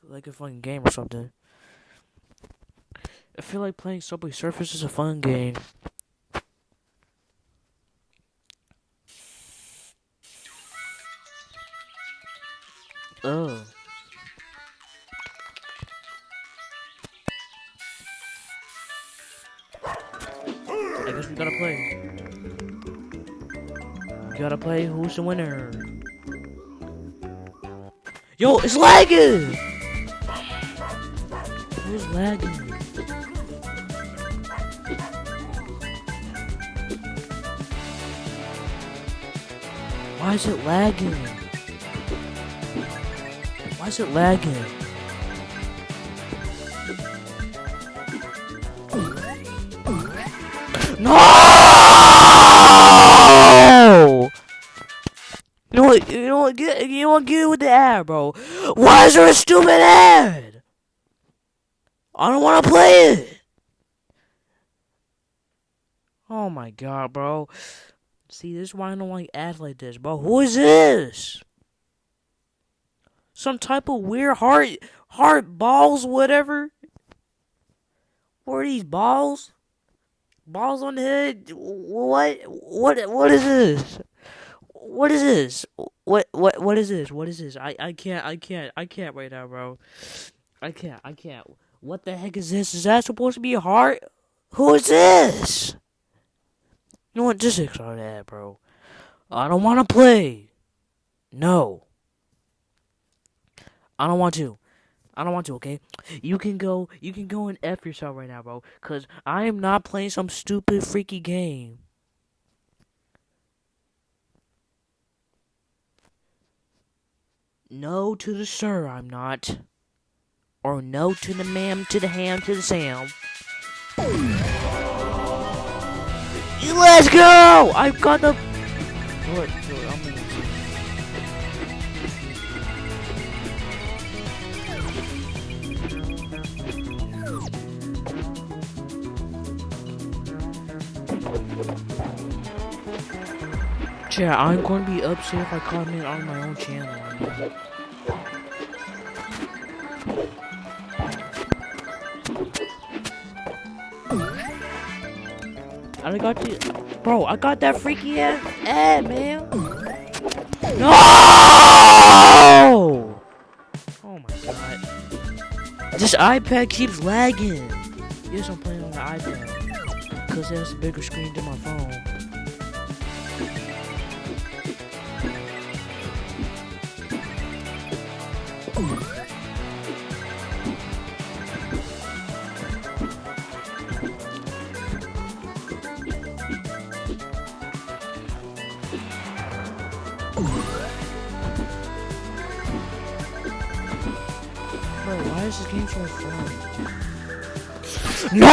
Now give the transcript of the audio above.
like a fun game or something. I feel like playing Subway Surfers is a fun game. Oh. I guess we gotta play. We gotta play Who's the Winner. Yo, it's lagging! Who's lagging? Why is it lagging? Why is it lagging? No! You know what? Get it with the ad, bro. Why is there a stupid ad? I don't want to play it. Oh my god, bro. See, this is why I don't like ads like this, bro. Who is this? Some type of weird heart balls, whatever. What are these balls? Balls on the head? What is this? What is this? What is this? What is this? I can't right now, bro. I can't. What the heck is this? Is that supposed to be a heart? Who is this? You know what? Just ignore that, bro. I don't want to play. No. I don't want to. Okay? You can go and F yourself right now, bro. Cause I am not playing some stupid freaky game. No to the sir, I'm not. Or no to the ma'am, to the ham, to the Sam. Let's go! I've got the... What? I'm gonna see. Yeah, I'm going to be upset if I comment on my own channel. I got the... Bro, I got that freaky ass ad, man. No! Oh my god. This iPad keeps lagging. Yes, I'm playing on the iPad. Because it has a bigger screen than my phone. Bro, why is this game so fun? No!